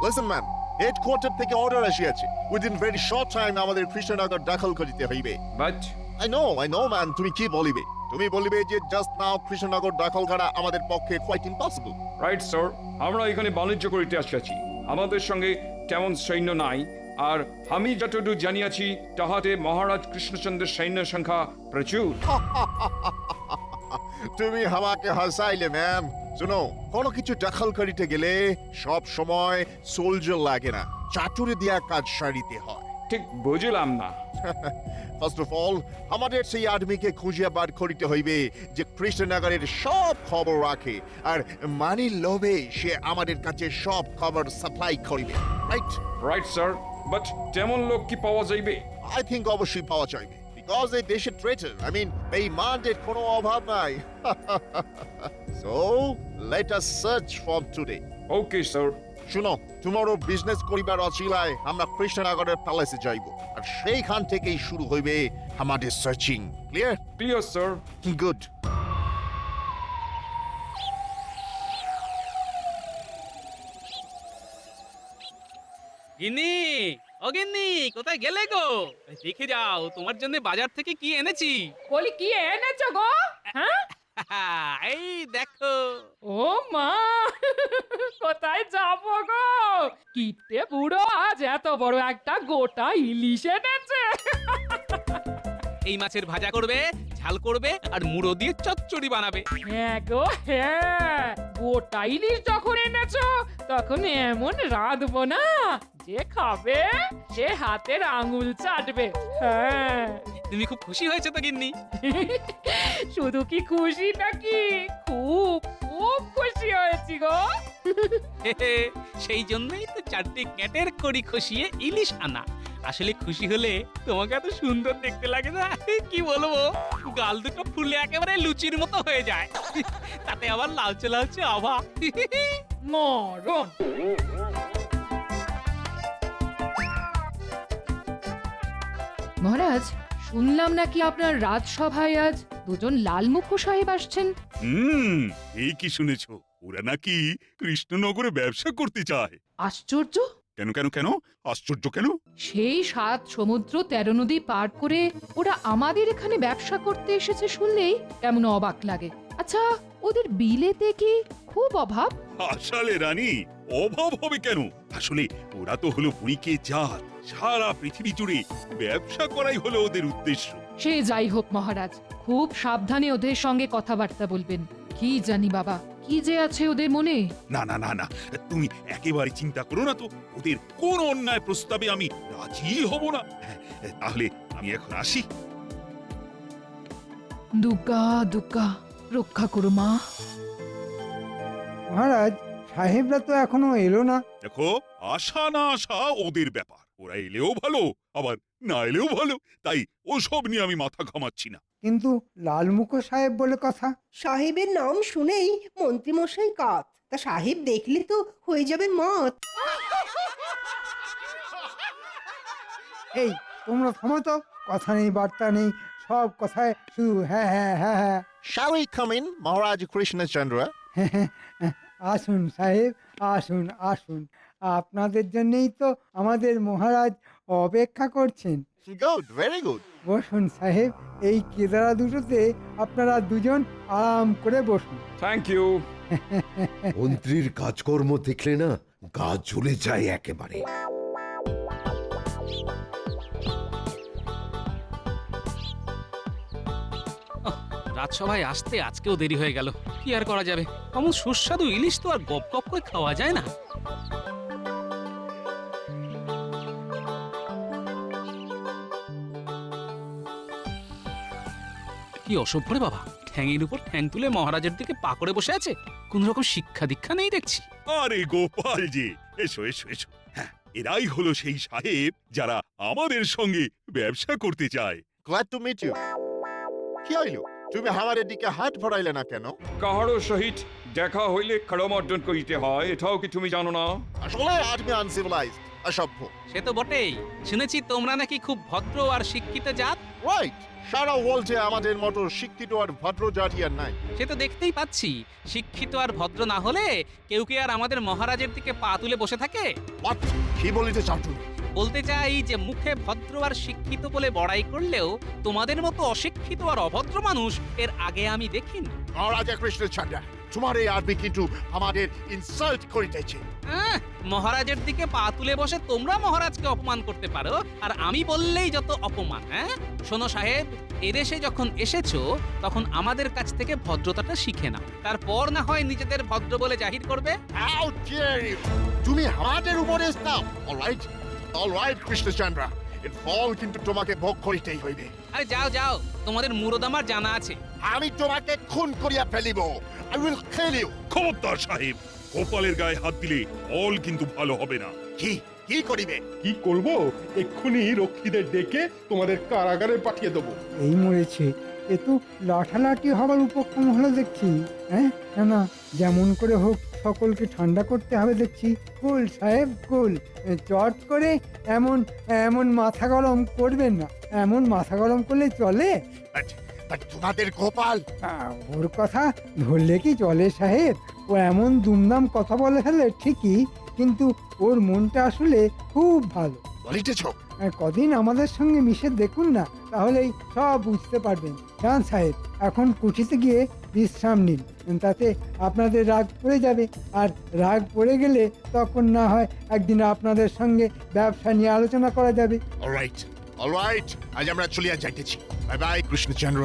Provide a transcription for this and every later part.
Listen man, headquarter থেকে order আসিয়াছে within very short time আমাদের কৃষ্ণনগর দাখল করিতে হইবে। বাট I know man, তুমি কি বলিবে? তুমি বলিবে যে জাস্ট নাও কৃষ্ণনগর দাখল করা আমাদের পক্ষে কোয়াইট ইম্পসিবল। রাইট স্যার, আমরা এখানে বাণিজ্য করিতে আসিয়াছি, আমাদের সঙ্গে তেমন সৈন্য নাই, আর আমি যতটুকু জানিয়াছি তাহাতে মহারাজ কৃষ্ণচন্দ্রের সৈন্য সংখ্যা প্রচুর। তুমি আমাকে হাসাইলে ম্যাম। শুনো, কোনো কিছু দখল করিতে গেলে সব সময় সোলজার লাগে না, চাটুরে দিয়া কাজ সারিতে হয়। ঠিক বুঝলাম না। ফার্স্ট অফ অল আমাদের সেই আদমিকে খুঁজিয়া বার করিতে হইবে যে কৃষ্ণনগরের সব খবর রাখে, আর মানির লোভে সে আমাদের কাছে সব খবর সাপ্লাই করিবে। রাইট রাইট স্যার, বাট তেমন লোক কি পাওয়া যাইবে? আই থিঙ্ক অবশ্যই পাওয়া যাইবে, বিকজ এই দেশের ট্রেটার, আই মিন বেঈমানদের কোনো অভাব নাই। So let us search from today. Okay sir. শুনো, টুমরো বিজনেস করিবার অচিলায় আমরা কৃষ্ণনগরের প্যালেসে যাইব, আর সেইখান থেকেই শুরু হইবে আমাদের searching. Clear? Clear sir. Good. গিন্নি, ও গিন্নি, কোথায় গেলে গো? দেখে যাও তোমার জন্য বাজার থেকে কি এনেছি। বলি কি এনেছো গো? হ্যাঁ, এই দেখো। ও মা, কোথায় যাবো গো? কিটে বুড়ো আজ এত বড় একটা গোটা ইলিশ এনেছে। এই মাছের ভাজা করবে, ঝাল করবে, আর মুড়ো দিয়ে চচ্চড়ি বানাবে। হ্যাঁ গো হ্যাঁ, গোটা ইলিশ যখন এনেছো তখন এমন রাঁধবো না যে খাবে সে হাতের আঙুল চাটবে। হ্যাঁ, তুমি খুব খুশি হয়েছে তো গিন্নি? শুধু কি খুশি নাকি, খুব খুব খুশি হয়েছি গো। সেই জন্যই তো 4টে ক্যাটের কড়ি খসিয়ে ইলিশ আনা। আসলে খুশি হলে তোমাকে এত সুন্দর দেখতে লাগে না, কি বলবো, গাল দুটো ফুলে একেবারে লুচির মতো হয়ে যায়, তাতে আবার লালচে লালচে আভা। মরণ। মহারাজ, শুনলাম নাকি আপনার রাজসভায় আজ দুজন লালমুখো সাহেব আসছেন। এই কি শুনেছো, ওরা নাকি কৃষ্ণনগরে ব্যবসা করতে চায়। আশ্চর্য! কেন কেন কেন আশ্চর্য কেন? সেই 7 সমুদ্র 13 নদী পার করে ওরা আমাদের এখানে ব্যবসা করতে এসেছে শুনলেই কেমন অবাক লাগে। আচ্ছা, ওদের বিলেতে কি খুব অভাব? আসলে রানী, অভাব হবে কেন? আসলে ওরা তো হলো বুড়িকে জাত, সারা পৃথিবী জুড়ে ব্যবসা করাই হলো ওদের উদ্দেশ্য। সে যাই হোক মহারাজ, খুব সাবধানে ওদের সঙ্গে কথাবার্তা বলবেন। কি জানি বাবা, কি যে আছে ওদের মনে। না না না না, তুমি একেবারে চিন্তা করো না তো, ওদের কোন অন্যায় প্রস্তাবে আমি রাজি হব না। তাহলে আমি এখন আসি। দুর্গা দুর্গা, রক্ষা করো মা। মহারাজ, সাহেবরা তো এখনো এলো না। দেখো, আশা না আশা ওদের ব্যাপার, ওরা এলেও ভালো আবার না এলেও ভালো, তাই ওসব নিয়ে আমি মাথা ঘামাচ্ছি না। কিন্তু লালমুখো সাহেব বলে কথা। সাহেবের নাম শুনেই মন্ত্রীমশাই কাত, তা সাহেব দেখলে তো হয়ে যাবে মত। এই তোমরা থামো তো, কথা নেই বার্তা নেই, সব কথায় শুধু হ্যাঁ হ্যাঁ হ্যাঁ হ্যাঁ। Shall we come in, মহারাজ কৃষ্ণচন্দ্র? আসুন সাহেব, আসুন আসুন, আপনাদের জন্যই তো আমাদের মহারাজ অপেক্ষা করছেন। Good, very good. বসুন সাহেব, এই কেদারা দুটোতে আপনারা দুজন আরাম করে বসুন। Thank you. মন্ত্রীর কাজকর্ম দেখলে না গা জ্বলে যায় একেবারে। রাজসভায় আসতে আজকেও দেরি হয়ে গেল, কি আর করা যাবে, এমন সুস্বাদু ইলিশ তো আর গপ গপ করে খাওয়া যায় না। কি অসভ্য রে বাবা, ঠ্যাঙের উপর ঠ্যাং তুলে মহারাজের দিকে পা করে বসে আছে, কোন রকম শিক্ষা দীক্ষা নেই দেখছি। আরে গোপাল জি, এসো এসো এসো। হ্যাঁ, এরাই হলো সেই সাহেব যারা আমাদের সঙ্গে ব্যবসা করতে চায়। Glad to meet you. কি হইল, তুমি আমাদের দিকে হাত ভরাইলে না কেন? কাহারও সহিত দেখা হইলে করমর্দন করিতে হয়, এটাও কি তুমি জানো না? আসলে আজ আমি আনসিভিলাইজড। অসভ্য। সে তো বটেই, শুনেছি তোমরা নাকি খুব ভদ্র আর শিক্ষিত জাত। রাইট, সারা ওয়ার্ল্ডে আমাদের মতো শিক্ষিত আর ভদ্র জাতি আর নাই। সে তো দেখতেই পাচ্ছি, শিক্ষিত আর ভদ্র না হলে কেউ কি আর আমাদের মহারাজের দিকে পা তুলে বসে থাকে? হোয়াট, কি বলিতে চাও তুমি? বলতে চাই যে মুখে ভদ্র আর শিক্ষিত বলে বড়াই করলেও তোমাদের মতো অশিক্ষিত আর অভদ্র মানুষ এর আগে আমি দেখিনি। মহারাজা কৃষ্ণচন্দ্র, তোমার এই আদমি কিন্তু আমাদের ইনসাল্ট করিতেছে। মহারাজের দিকে পা তুলে বসে তোমরা মহারাজকে অপমান করতে পারো, আর আমি বললেই যত অপমান। শোনো সাহেব, এদেশে যখন এসেছো তখন আমাদের কাছ থেকে ভদ্রতাটা শিখে নাও, তারপর না হয় নিজেদের ভদ্র বলে জাহির করবে। How dare you! তুমি আমাদের উপরে দাও। অলরাইট কৃষ্ণচন্দ্র, এর ফল কিন্তু তোমাকে ভোগ করিতেই হইবে। আরে যাও যাও, তোমাদের মুরদ আমার জানা আছে। আমি তোমাকে খুন করিয়া ফেলিব। I will kill you! খবরদার সাহেব, গোপালের গায়ে হাত দিলে ফল কিন্তু ভালো হবে না। কি করিবে? কি করব? এক্ষুনি রক্ষীদের ডেকে তোমাদের কারাগারে পাঠিয়ে দেবো। এই মরেছে, এ তো লাঠালাঠি হবার উপক্রম হলো দেখছি। হ্যাঁ, না না, যেমন করে হোক সকলকে ঠান্ডা করতে হবে দেখছি। কুল সাহেব কুল, চট করে এমন এমন মাথা গরম করবেন না। এমন মাথা গরম করলে চলে? But তোমাদের গোপাল, ওর কথা ধরলে কি চলে সাহেব? ও এমন দুমদাম কথা বলে ফেলে ঠিকই, কিন্তু ওর মনটা আসলে খুব ভালো। বলিতেছ? কদিন আমাদের সঙ্গে মিশে দেখুন না, তাহলেই সব বুঝতে পারবেন। যান সাহেব, এখন কুঠিতে গিয়ে বিশ্রাম নিন, তাতে আপনাদের রাগ পড়ে যাবে। আর রাগ পড়ে গেলে তখন না হয় একদিন আপনাদের সঙ্গে ব্যবসা নিয়ে আলোচনা করা যাবে। অলরাইট, আজ আমরা চলিয়া যাইতেছি। Bye bye Krishnachandra.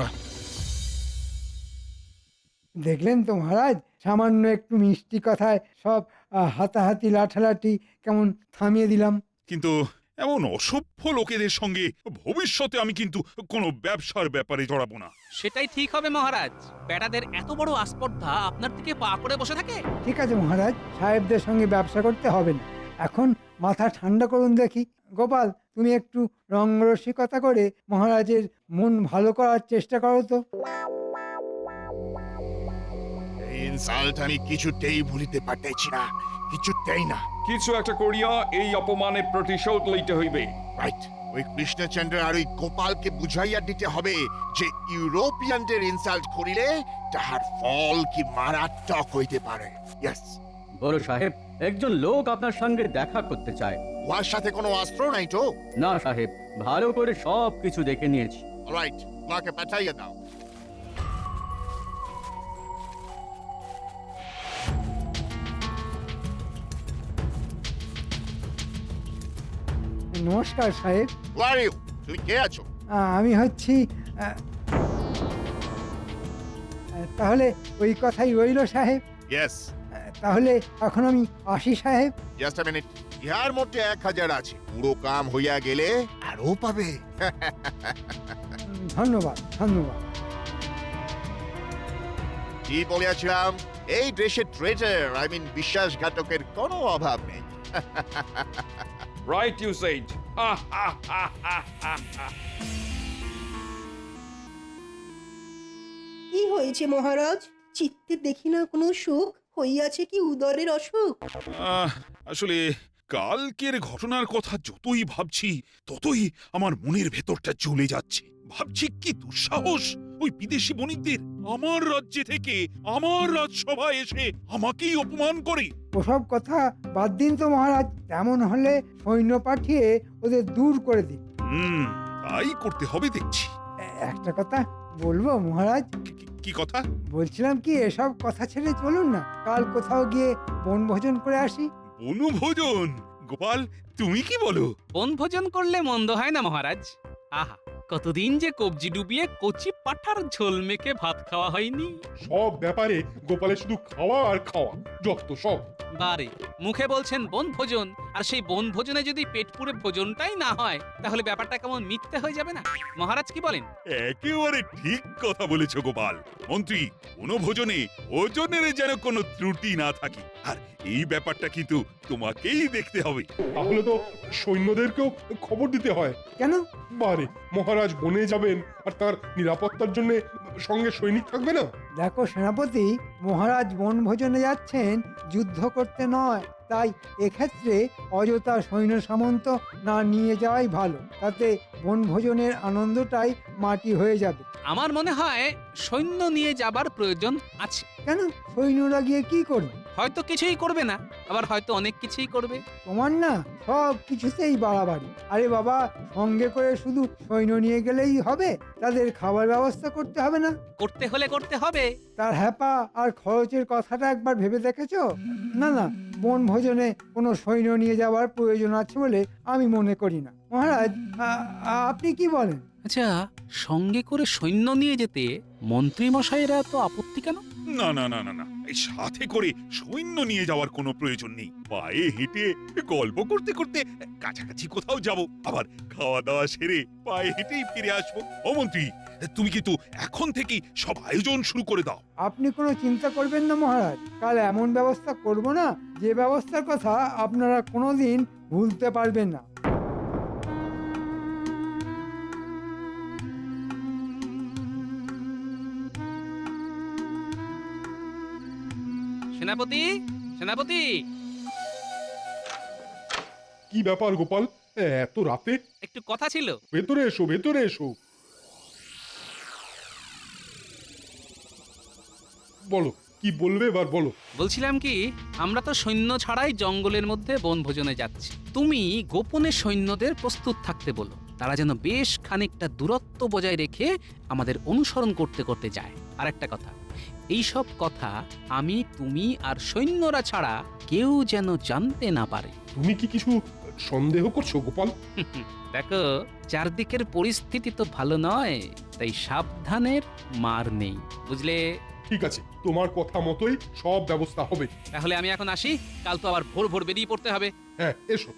দেখলেন তো মহারাজ, সামান্য একটু মিষ্টি কথায় সব হাতাহাতি লাঠালাঠি কেমন থামিয়ে দিলাম। কিন্তু এমন অসভ্য লোকেদের সঙ্গে ভবিষ্যতে আমি কিন্তু কোনো ব্যবসার ব্যাপারে জড়াবো না। সেটাই ঠিক হবে মহারাজ। বেটাদের এত বড় আস্পর্ধা আপনার দিকে পা করে বসে থাকে। ঠিক আছে মহারাজ, সাহেবদের সঙ্গে ব্যবসা করতে হবে না। এখন মাথা ঠান্ডা করুন দেখি। গোপাল, তুমি একটু রঙ্গরসিকতা করে মহারাজের মন ভালো করার চেষ্টা করো তো। এই ইনসাল্ট আমি কিছুতেই ভুলিতে পারতেছি না, কিছুতেই না। কিছু একটা করিয়া এই অপমানের প্রতিশোধ লইতে হইবে। রাইট, ওই কৃষ্ণচন্দ্র আর ওই গোপালকে বুঝাইয়া দিতে হবে যে ইউরোপিয়ানদের ইনসাল্ট করিলে তাহার ফল কি মারাত্মক হইতে পারে। ইয়েস। বড় সাহেব, একজন লোক আপনার সঙ্গে দেখা করতে চায়। ওর সাথে কোনো অস্ত্র নাই তো? না সাহেব, ভালো করে সব কিছু দেখে নিয়েছি। রাইট, ওনাকে পাঠাইয়া দাও। নমস্কার সাহেব। Who are you? তুমি কে আছো? আমি হচ্ছি তাহলে ওই কথাই রইল সাহেব। ইয়েস। তাহলে এখন আমি আসি সাহেব। জাস্ট আ মিনিট, ইহার মধ্যে 1000 আছে, পুরো কাম হইয়া গেলে আরো পাবে। ধন্যবাদ ধন্যবাদ। কি বলিয়াছিলাম, এই দেশে ট্রেজার বিশ্বাসঘাতকের কোনো অভাব নেই। Right you said. কি হয়েছে মহারাজ? চিত্তে দেখি না কোনো সুখ, হইয়াছে কি উদরের অসুখ? আসলে কালকের ঘটনার কথা যতই ভাবছি ততই আমার মনের ভেতরটা জ্বলে যাচ্ছে। ভাবছি কি দুঃসাহস ওই বিদেশি বণিকদের আমার রাজ্যে থেকে আমার রাজসভায় এসে আমাকেই অপমান করে। ওসব কথা বাদ দিন তো মহারাজ। তেমন হলে সৈন্য পাঠিয়ে ওদের দূর করে দিন। তাই করতে হবে দেখছি। একটা কথা বলবো মহারাজ? কি কথা? বলছিলাম কি, এসব কথা ছেড়ে চলুন না, কাল কোথাও গিয়ে বনভোজন করে আসি। বনভোজন? গোপাল, তুমি কি বলো? বনভোজন করলে মন্দ হয় না মহারাজ। আহা, কতদিন যে কবজি ডুবিয়ে কচি পাঠার ঝোল মেখে ভাত খাওয়া হয়নি। সব ব্যাপারে গোপালের শুধু খাওয়া আর খাওয়া, যত সব। বারে মুখে বলছেন বনভোজন, আর সেই বনভোজনে যদি পেট পুরে ভোজনটাই না হয় তাহলে ব্যাপারটা কেমন মিথ্যে হয়ে যাবে না? মহারাজ কি বলেন? একেবারে ঠিক কথা বলেছো গোপাল। মন্ত্রী, বনভোজনে ওজনের যেন কোনো ত্রুটি না থাকে, আর এই ব্যাপারটা কিন্তু তোমাকেই দেখতে হবে। তাহলে তো সৈন্যদেরকেও খবর দিতে হয়। কেন? বারে, মহারাজ বনে যাবেন আর তার নিরাপত্তার জন্য সঙ্গে সৈনিক থাকবে না? দেখো সেনাপতি, মহারাজ বনভোজনে যাচ্ছেন যুদ্ধ করতে নয়, তাই এক্ষেত্রে অযথা সৈন্য সামন্ত না নিয়ে যাওয়াই ভালো। তাতে বনভোজনের আনন্দটাই মাটি হয়ে যাবে। আমার মনে হয় সৈন্য নিয়ে যাবার প্রয়োজন আছে। কেন, সৈন্যরা গিয়ে কি করবে? হয়তো কিছুই করবে না, আবার হয়তো অনেক কিছুই করবে। তোমার না সব কিছুতেই বাড়াবাড়ি। আরে বাবা, সঙ্গে করে শুধু সৈন্য নিয়ে গেলেই হবে? তাদের খাবার ব্যবস্থা করতে হবে না? করতে হলে করতে হবে। তার হ্যাপা আর খরচের কথাটা একবার ভেবে দেখেছো? না না, বনভোজনে কোনো সৈন্য নিয়ে যাওয়ার প্রয়োজন আছে বলে আমি মনে করি না। মহারাজ, আপনি কি বলেন? আচ্ছা, সঙ্গে করে সৈন্য নিয়ে যেতে মন্ত্রী মশাইরা তো আপত্তি কেন? না না না না না, এই সাথে করে সৈন্য নিয়ে যাওয়ার কোনো প্রয়োজন নেই। পায়ে হেঁটে গল্প করতে করতে কাছাকাছি কোথাও যাব, আবার খাওয়া দাওয়া সেরে পায়ে হেঁটেই ফিরে আসবো। ও মন্ত্রী, তুমি কিন্তু এখন থেকেই সব আয়োজন শুরু করে দাও। আপনি কোনো চিন্তা করবেন না মহারাজ, কাল এমন ব্যবস্থা করব না যে ব্যবস্থার কথা আপনারা কোনোদিন ভুলতে পারবেন না। সেনাপতি, সেনাপতি, কি ব্যাপার গোপাল, এত রাতে? একটু কথা ছিল। ভেতরে এসো, ভেতরে এসো। বলো, কি বলবে এবার বলো। বলছিলাম কি, আমরা তো সৈন্য ছাড়াই জঙ্গলের মধ্যে বনভোজনে যাচ্ছি। তুমি গোপনে সৈন্যদের প্রস্তুত থাকতে বলো, তারা যেন বেশ খানিকটা দূরত্ব বজায় রেখে আমাদের অনুসরণ করতে করতে যায়। আর একটা কথা, এই সব কথা আমি, তুমি আর সৈন্যরা ছাড়া কেউ যেন জানতে না পারে। তুমি কি কিছু সন্দেহ করছো গোপাল? দেখো, চারদিকের পরিস্থিতি তো ভালো নয়, তাই সাবধানের মার নেই, বুঝলে? ঠিক আছে, তোমার কথা মতোই সব ব্যবস্থা হবে। তাহলে আমি এখন আসি, কাল তো আবার ভোর ভোর বেরিয়ে পড়তে হবে। হ্যাঁ, এসো।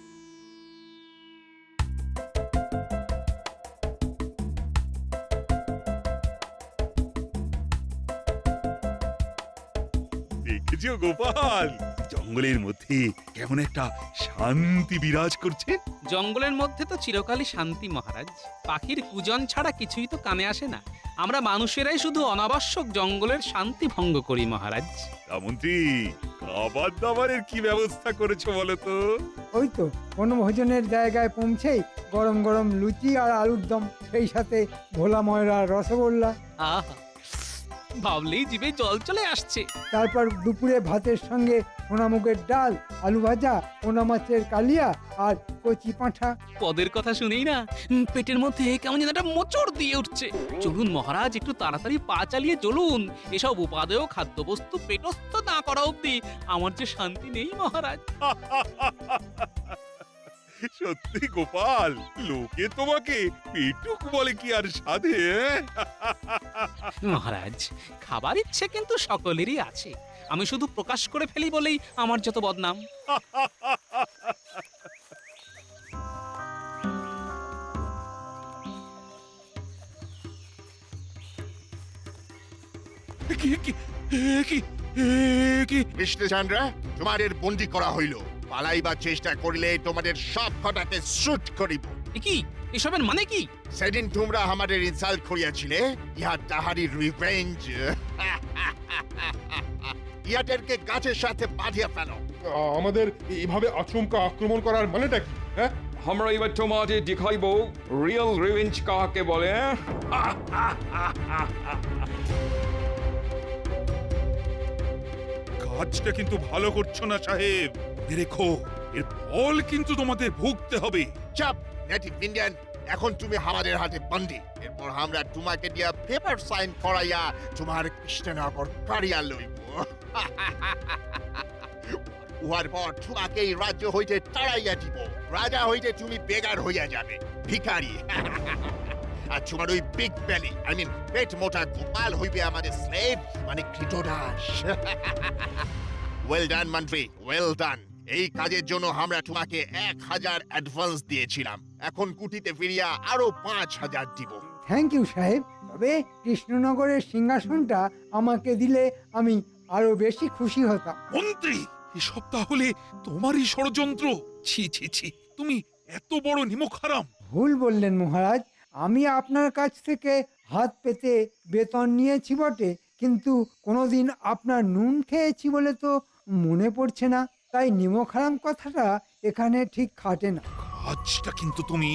দেখেছো গোপাল, জঙ্গলের মধ্যে কেমন একটা শান্তি বিরাজ করছে। জঙ্গলের মধ্যে তো চিরকালই শান্তি মহারাজ। পাখির কুজন ছাড়া কিছুই তো কানে আসে না। আমরা মানুষেরাই শুধু অনাবশ্যক জঙ্গলের শান্তি ভঙ্গ করি মহারাজ। তা মন্ত্রী, খাবার দাবারের কি ব্যবস্থা করেছো বলো তো? ওই তো বনভোজনের জায়গায় পৌঁছেই গরম গরম লুচি আর আলুর দম, সেই সাথে ভোলা ময়রার রসগোল্লা। আহা, ভাবলেই জিভে জল চলে আসছে। তারপর দুপুরে ভাতের সঙ্গে সোনামুগের ডাল, আলু ভাজা, পোনা মাছের কালিয়া আর কচি পাঁঠা। পদের কথা শুনেই না পেটের মধ্যে কেমন যেন একটা মোচড় দিয়ে উঠছে। চলুন মহারাজ, একটু তাড়াতাড়ি পা চালিয়ে চলুন। এসব উপাদেয় খাদ্যবস্তু পেটস্থ না করা অব্দি আমার যে শান্তি নেই মহারাজ। সত্যি গোপাল, লোকে তোমাকে পেটুক বলে কি আর সাধে? মহারাজ, খাবার ইচ্ছে কিন্তু সকলেরই আছে। আমি শুধু প্রকাশ করে ফেলি বলেই আমার যত বদনাম। কি কি কি কি? কৃষ্ণচন্দ্র, তোমাদের বন্দি করা হইল। পালাইবার চেষ্টা করিলে তোমাদের সব কটাকে শুট করিব। এ কি, এসবের মানে কি? সেদিন তোমরা আমাদের ইনসাল্ট করিয়াছিলে, ইহা তাহারই রিভেঞ্জ। ইহাদেরকে গাছের সাথে বাঁধিয়া ফেলো। আমাদের এইভাবে আচমকা আক্রমণ করার মানেটা কি? হ্যাঁ, আমরা এবার তোমাদের দেখাইব রিয়েল রিভেঞ্জ কাকে বলে। কাজটা কিন্তু ভালো করছো না সাহেব। দেখো, এর ফল কিন্তু তোমাদের ভুগতে হবে। চাপ নেটিভ ইন্ডিয়ান, এখন তুমি আমাদের হাতে বন্দি। এরপর আমরা তোমাকে দিয়া পেপার সাইন করাইয়া তোমার কৃষ্ণনগর কারিয়া লইব। উহার পর তোমাকে এই রাজ্য হইতে তাড়াইয়া দিব। রাজা হইতে তুমি বেগার হইয়া যাবে, ভিখারি। আর তোমার ওই বিগ বেলি, আই মিন পেট মোটা গোপাল হইবে আমাদের স্লেভ, মানে কৃতদাস। ওয়েল ডান মন্ত্রী, ওয়েল ডান। এই কাজের জন্য আমরা তোমাকে 1000 অ্যাডভান্স দিয়েছিলাম, এখন কুটিতে ফিরিয়া আরো 5000 দিব। থ্যাংক ইউ সাহেব, তবে কৃষ্ণনগরের সিংহাসনটা আমাকে দিলে আমি আরো বেশি খুশি হতাম। মন্ত্রী, এসব তাহলে তোমারই ষড়যন্ত্র? ছি ছি ছি, তুমি এত বড় নিমক হারাম। ভুল বললেন মহারাজ, আমি আপনার কাছ থেকে হাত পেতে বেতন নিয়েছি বটে, কিন্তু কোনোদিন আপনার নুন খেয়েছি বলে তো মনে পড়ছে না। তাই নিমক-হারাম কথাটা এখানে ঠিক খাটে না। কাজটা কিন্তু তুমি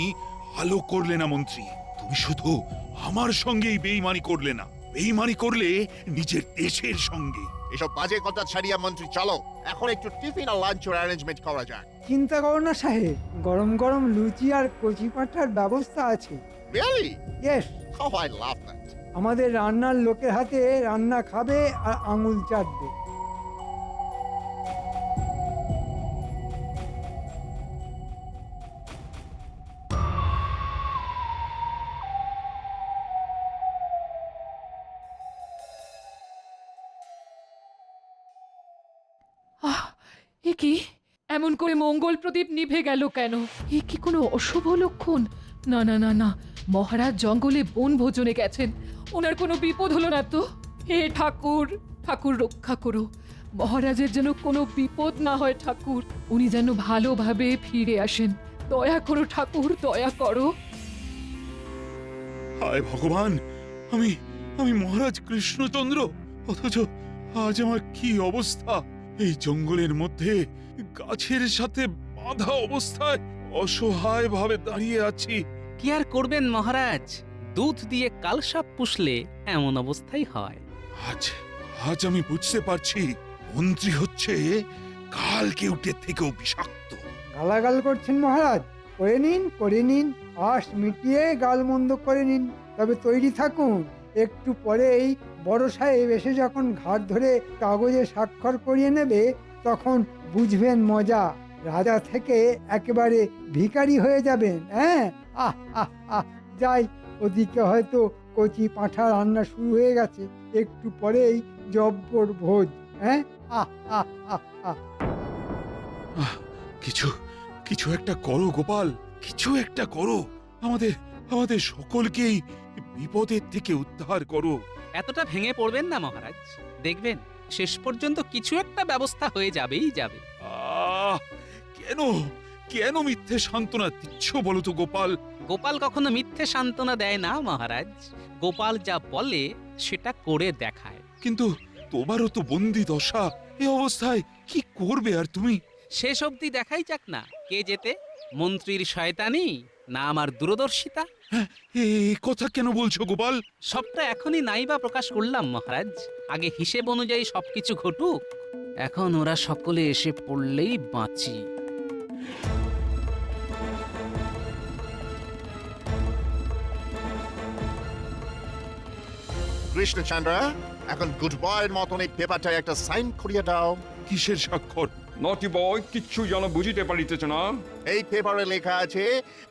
ভালো করলে না মন্ত্রী। তুমি শুধু আমার সঙ্গেই বেইমানি করলে না, বেইমানি করলে নিজের দেশের সঙ্গে। এসব বাজে কথা ছাড়িয়া মন্ত্রী চলো, এখন একটু টিফিন আর লাঞ্চের অ্যারেঞ্জমেন্ট করা যাক। চিন্তা করো না সাহেব, গরম গরম লুচি আর কচি পাঁঠার ব্যবস্থা আছে। Really? Yes, Oh, I love that. আমাদের রান্নার লোকের হাতে রান্না খাবে আর আঙুল চাটবে। আহ, এ কি এমন করে মঙ্গল প্রদীপ নিভে গেল কেন? এ কি কোনো অশুভ লক্ষণ? না না না না, মহারাজ জঙ্গলে বনভোজনে গেছেন, ওনার কোনো বিপদ হলো না তো? হে ঠাকুর, ঠাকুর রক্ষা করো, মহারাজের যেন কোনো বিপদ না হয় ঠাকুর, উনি যেন ভালোভাবে ফিরে আসেন। দয়া করো ঠাকুর, দয়া করো। হায় ভগবান, আমি আমি মহারাজ কৃষ্ণচন্দ্র, অথচ আজ আমার কি অবস্থা! এই জঙ্গলের মধ্যে গাছের সাথে বাঁধা অবস্থায় অসহায় ভাবে দাঁড়িয়ে আছি। কি আর করবেন মহারাজ, দুধ দিয়ে কালসাপ পুষলে এমন অবস্থাই হয়। আজ আজ আমি বুঝতে পারছি মন্ত্রী হচ্ছে কাল কেউটের থেকেও বিষাক্ত। গালাগাল করছেন মহারাজ? করে নিন, করে নিন, আশ মিটিয়ে গালমন্দ করে নিন। তবে তৈরি থাকুন, একটু পরেই বড় সাহেব এসে যখন ঘাট ধরে কাগজে স্বাক্ষর করিয়ে নেবে, তখন বুঝবেন মজা। রাজা থেকে একেবারে ভিখারি হয়ে যাবেন। হ্যাঁ, আহ আহ আহ, যাই, ওদিকে হয়তো কচি পাঁঠা রান্না শুরু হয়ে গেছে, একটু পরেই জব্বর ভোজ। হ্যাঁ, আহ আহ আহ আহ। আহ, কিছু কিছু একটা করো গোপাল, কিছু একটা করো। আমাদের আমাদের সকলকেই বিপদের থেকে উদ্ধার করো। এতটা ভেঙে পড়বেন না মহারাজ, দেখবেন শেষ পর্যন্ত কিছু একটা ব্যবস্থা হয়ে যাবেই যাবে। আহ, কেন কেন মিথ্যে সান্ত্বনা দিচ্ছ বলো তো গোপাল? গোপাল কখনো মিথ্যে সান্ত্বনা দেয় না মহারাজ, গোপাল যা বলে সেটা করে দেখায়। কিন্তু তোমারও তো বন্দি দশা, এই অবস্থায় কি করবে আর তুমি? শেষ অবধি দেখাই যাক না কে যেতে, মন্ত্রীর শয়তানি না আমার দূরদর্শিতা। এই কথা কেন বলছো গোপাল? সবটা এখনই নাইবা প্রকাশ করলাম মহারাজ, আগে হিসেব অনুযায়ী সবকিছু ঘটুক, এখন ওরা সকলে এসে পড়লেই বাঁচি। কৃষ্ণচন্দ্র, এখন গুড বয়ের মতন এই পেপারটায় একটা সাইন করিয়ে দাও। কিসের স্বাক্ষর? নটি বয় কিচ্ছু যেন বুঝিতে পারিতেছ না। এই পেপারে লেখা আছে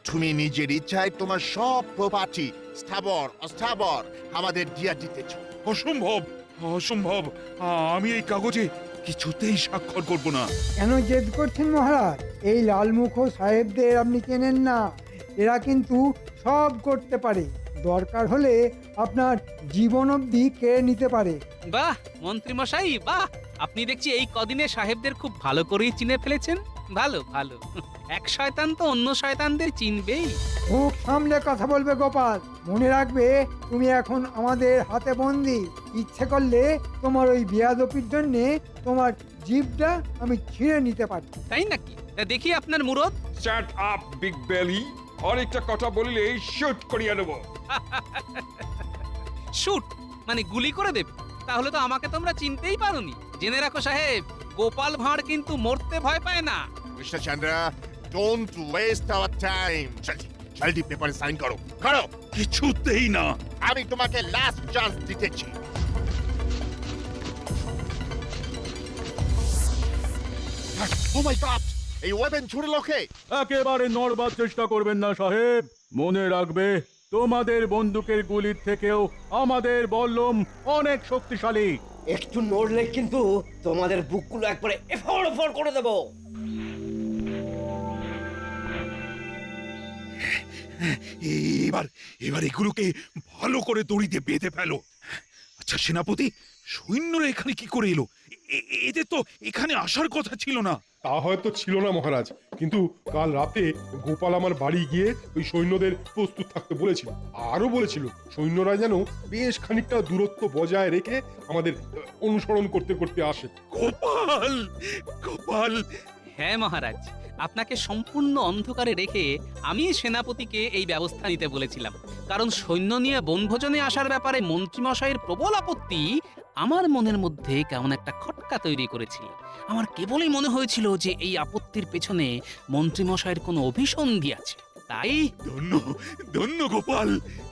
তুমি নিজের ইচ্ছায় তোমার সব প্রপার্টি স্থাবর অস্থাবর আমাদের দিয়া দিতেছ। অসম্ভব, অসম্ভব! আমি এই কাগজে কিছুতেই স্বাক্ষর করব না। কেন জেদ করছেন মহারাজ? এই লালমুখো সাহেবদের আপনি চেনেন না, এরা কিন্তু সব করতে পারে, দরকার হলে আপনার জীবন অবধি কেড়ে নিতে পারে। বাহ মন্ত্রী মশাই বাহ, আপনি দেখছি এই কদিনে সাহেবদের খুব ভালো করেই চিনে ফেলেছেন। ভালো ভালো, এক শয়তান তো অন্য শয়তানদের চিনবেই। মুখ সামলে কথা বলবে গোপাল, মনে রাখবে তুমি এখন আমাদের হাতে বন্দি। ইচ্ছে করলে তোমার ওই বেয়াদপির জন্য তোমার জিভটা আমি ছিঁড়ে নিতে পারি। তাই নাকি? তা দেখি আপনার মুরদ। স্টার্ট আপ বিগ বেলি, আরেকটা কথা বলিলে শুট করিয়া দেব। শুট মানে গুলি করে দেবে? তাহলে তো আমাকে তোমরা চিনতেই পারোনি। জেনে রাখো সাহেব, গোপাল ভাঁড় কিন্তু মরতে ভয় পায় না। Krishnachandra, don't waste our time. জলদি জলদি পেপারে সাইন করো, করো। কিছুতেই না। আমি তোমাকে লাস্ট চান্স দিতেছি। ও মাই গড, এই ওয়েপন ছুড়ে লোকে। একেবারে নড়বার চেষ্টা করবেন না সাহেব, মনে রাখবে তোমাদের বন্দুকের গুলির থেকেও আমাদের বল্লম অনেক শক্তিশালী। একটু নড়লে কিন্তু তোমাদের বুকগুলো একবারে এফড় এফড় করে দেব। এবার এবার এগুলোকে ভালো করে দড়িতে বেঁধে ফেলো। আচ্ছা সেনাপতি, সৈন্যরা এখানে কি করে এলো? এদের তো এখানে আসার কথা ছিল না। তা হয়তো ছিল না মহারাজ, কিন্তু কাল রাতে গোপাল আমার বাড়ি গিয়ে ওই সৈন্যদের প্রস্তুত থাকতে বলেছিল। আরো বলেছিল সৈন্যরা যেন বেশ খানিকটা দূরত্ব বজায় রেখে আমাদের অনুসরণ করতে করতে আসে। গোপাল, গোপাল, হ্যাঁ মহারাজ, আপনাকে সম্পূর্ণ অন্ধকারে রেখে আমি সেনাপতিকে এই ব্যবস্থা নিতে বলেছিলাম, কারণ সৈন্য নিয়ে বনভোজনে আসার ব্যাপারে মন্ত্রীমশাইয়ের প্রবল আপত্তি আমার মনের মধ্যে কেমন একটা খটকা তৈরি করেছিল। আমার কেবলই মনে হয়েছিল যে এই আপত্তির পেছনে মন্ত্রীমশাইয়ের কোনো অভিসন্ধি আছে। তাই ধন্য, ধন্য গোপাল,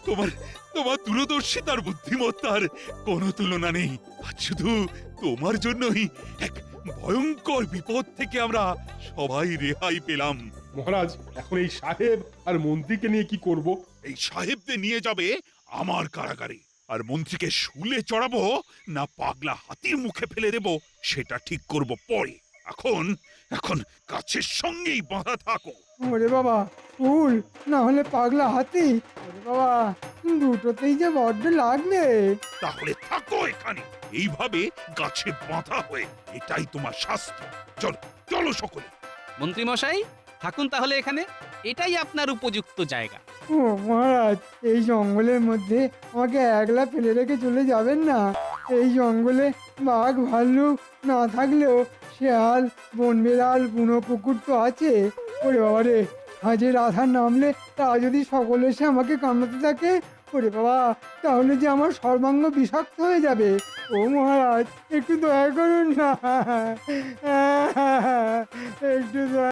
তোমার তোমার দূরদর্শিতার বুদ্ধিমত্তার কোনো তুলনা নেই। আজ শুধু তোমার জন্যই এক ভয়ঙ্কর বিপদ থেকে আমরা সবাই রেহাই পেলাম। মহারাজ, এখন এই সাহেব আর মন্ত্রীকে নিয়ে কি করব? এই সাহেবদের নিয়ে যাবে আমার কারাগারে, আর মন্ত্রীকে শুলে চড়াবো না পাগলা হাতির মুখে ফেলে দেব সেটা ঠিক করব পরে। এখন এখন গাছের সঙ্গেই বাঁধা থাকো। ওরে বাবা, ফুল না হলে পাগলা হাতি। ওরে বাবা, দুটোতেই যে বড্ড লাগবে। তাহলে থাকো এখানে এইভাবে গাছে বাঁধা হয়ে, এটাই তোমার শাস্তি। চলো চলো সকলে। মন্ত্রীমশাই থাকুন তাহলে এখানে, এটাই আপনার উপযুক্ত জায়গা। ও মহারাজ, এই জঙ্গলের মধ্যে আমাকে একলা ফেলে রেখে চলে যাবেন না? এই জঙ্গলে বাঘ ভাল্লুক না থাকলেও শেয়াল, বনবিড়াল, বুনো কুকুর তো আছে। ওরে বাবা রে, হাজের আধার নামলে তা যদি সকলে এসে আমাকে কামড়াতে থাকে, ওরে বাবা, তাহলে যে আমার সর্বাঙ্গ বিষাক্ত হয়ে যাবে। ও মহারাজ, একটু দয়া করুন না, একটু দয়া